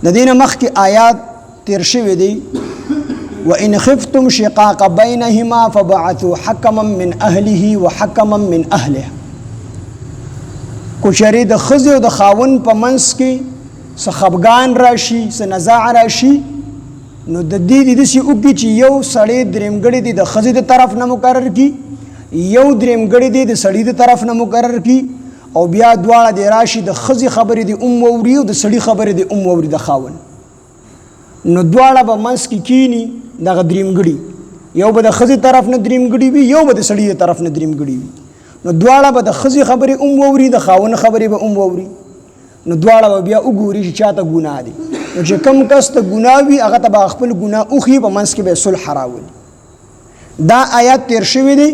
د دې نه مخکې آیات تیر شوي دي وإن خفتم شقاق بينهما فبعثوا حكما من أهله وحكما من أهلها کو چېرې د ښځې او د خاوند په منځ کې څه خفګان راشي څه نزاع راشي نو د دې داسې وکړي چې یو سړی درېمګړی دی د ښځې د طرف نه مقرر کړي یو درېمګړی دی د سړي د طرف نه مقرر کړي او بیا دواړه دی راشي د ښځې خبرې دې واوري او د سړي خبرې دې واوري د خاوند نو دواړه به منځ کې کینی دغه درېمګړي یو به د ښځې طرف نه درېمګړي وي یو به د سړي د طرف نه درېمګړي وي نو دواړه به د ښځې خبرې واوري د خاوند خبرې به واوري نو دواړه به بیا وګوري چې چاته ګناه دی نو چې کم کس ته ګناه وي هغه ته به خپل ګناه وښي په منځ کې به صلح راولي دا آیات تیر شوي دی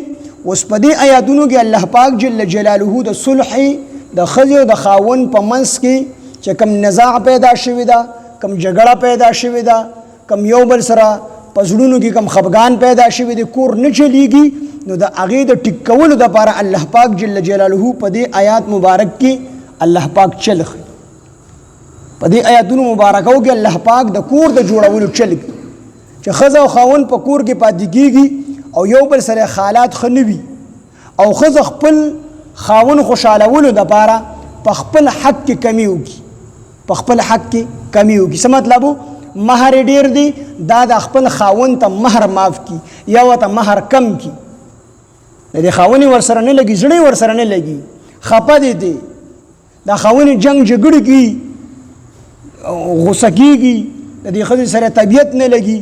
اوس په دې آیاتونو کې الله پاک جل جلاله د صلح د ښځې او د خاوند په منځ کې چې کم نزاع پیدا شوي ده کم جګړه پیدا شوي ده کم یو بل سره په زړونو کې کم خفګان پیدا شوي دی کور نه چلیږي نو د هغې د ټیک کولو دپاره الله پاک جل جلاله په دې آیات مبارک کې الله پاک چل ښیي په دې آیاتونو مبارکو کې الله پاک د کور د جوړولو چل کوي چې ښځه او خاوند په کور کې پاتې کېږي او یو بل سره حالات ښه نه وي او ښځه خپل خاوند خوشحالولو دپاره په خپل حق کې کمی وکړي په خپل حق کې کمی وکړي څه مطلب مهر ډیر دی دا د خپل خاوند ته مهر معاف کړي یا ورته مهر کم کړي د دې خاوند ورسره نه لګي زړه ورسره نه لګي خپه دی دا خاوند جنگ جګړه کوي غوسه کېږي د دې ښځې سره طبیعت نه لګي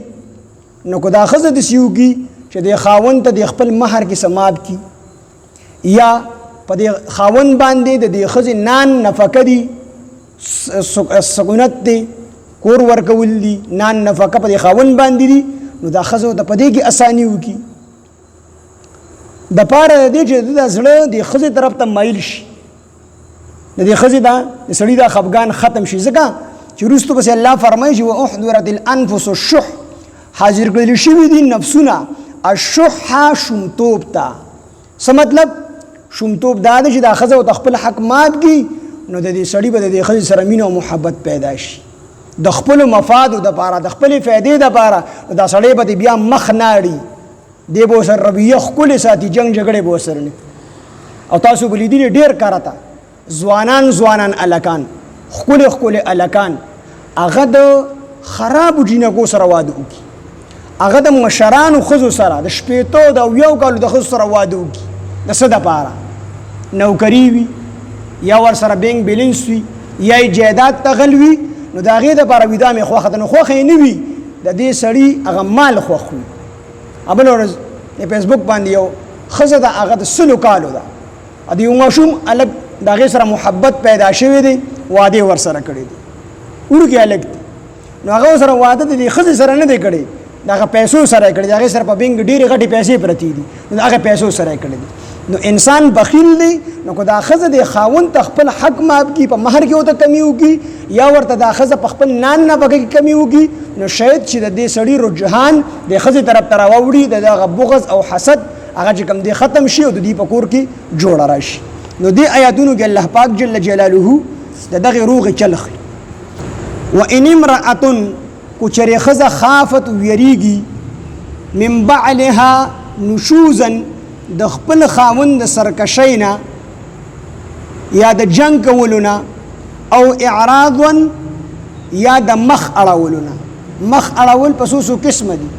نو که دا ښځه داسې وکړي چې د خاوند ته د خپل مهر کې څه معاف کړي یا په دې خاوند باندې د دې ښځې نان نفقه دي سکونت دی کور ورکول دي نان نفقه په دې خاوند باندې دي نو دا ښځه ته په دې کې اساني وکړي د پاره د دې چې د زړه د ښځې طرف ته مایل شي د دې ښځې دا د سړي دا خفګان ختم شي ځکه چې وروسته پسې الله فرمایي چې واحضرت الانفس الشح حاضر کړل شوي دي نفسونه الشح شومتوب ته څه مطلب شومتوب دا دی چې دا ښځه ورته خپل حق مات کړي نو د دې سړي به د دې ښځې سره مینه او محبت پیدا شي د خپلو مفادو دپاره د خپلې فایدې دپاره دا سړی به بیا مخ نه اړي دی به ورسره رویه ښکلې ساتي جنګ جګړې به ورسره نه او تاسو به لیدلي ډېر کارته ځوانان الکان ښکلې الکان هغه د خرابو جینکو سره واده وکړي هغه د مشرانو ښځو سره د شپېتو د اویو کالو د ښځو سره واده وکړي د څه دپاره نوکري وي یا ورسره بینک بیلنس وي یا یې جایداد ته غل وي نو د هغې دپاره وي دا مې خوښه ده نو خوښه یې نه وي د دې سړي هغه مال خوښ وي بله ورځ د فیسبوک باندې یو ښځه ده هغه د 100 کالو ده د یو ماشوم هلک د هغې سره محبت پیدا شوی دی واده ورسره کړی دی وړوکی هلک دی نو هغه ورسره واده د دې ښځې سره نه دی کړی د هغه پیسو سره یې کړی د هغې سره په بینک ډېرې غټې پیسې پرتې دي نو د هغه پیسو سره یې کړی دی نو انسان بخیل دی نو که دا ښځه د خاوند ته خپل حق معاف کړي په مهر کې ورته کمی وکړي یا ورته دا ښځه په خپل نان نفقه کې کمی وکړي نو شاید چې د دې سړي رجحان د ښځې طرف ته راوړي د دغه بغض او حسد هغه چې کوم دی ختم شي او د دې په کور کې جوړه راشي نو دې آیاتونو کې الله پاک جل جلاله د دغې روغې چل ښیي وان امرأة کو چرې ښځه خافت ویریږي من بعلها نشوزا د خپل خاوند د سرکشۍ نه یا د جنګ کولو نه او اعراضا یا د مخ اړولو نه مخ اړول په څو قسمه دي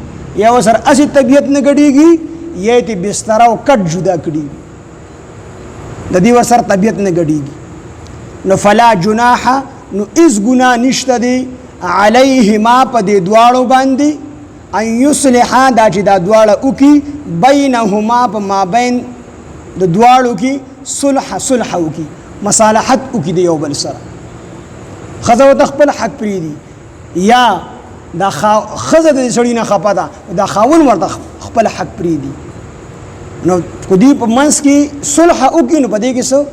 یا ورسره هسې طبیعت نه ګډېږي یا یې بستره او کټ جدا کړي د دې ورسره طبیعت نه ګډېږي نو فلا جناح نو هېڅ ګناه نشته دی علیهما په دې دواړو باندې ان یصلحا دا چې دا دواړه وکړي بینهما په مابین د دواړو کې صلح وکړي مصالحت وکړي د یو بل سره ښځه ورته خپل حق پرېږدي یا دا ښځه د سړي نه خفه ده دا خاوند ورته خپل حق پرېږدي نو که دوی په منځ کې صلح وکړي نو په دې کې څه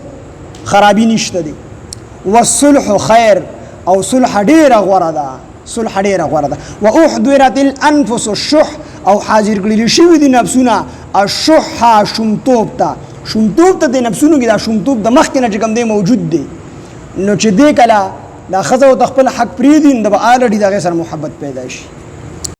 خرابي نشته دی والصلح خیر او صلح ډېره غوره ده واحضرت الانفس الشح او حاضر کړل شوي دي نفسونه الشح شومتوب ته د نفسونو کې دا شومتوب د مخکې نه چې کوم دی موجود دی نو چې دې کله دا ښځه ورته خپل حق پرېږدي نو د به الرډي د هغې سره محبت پیدا شي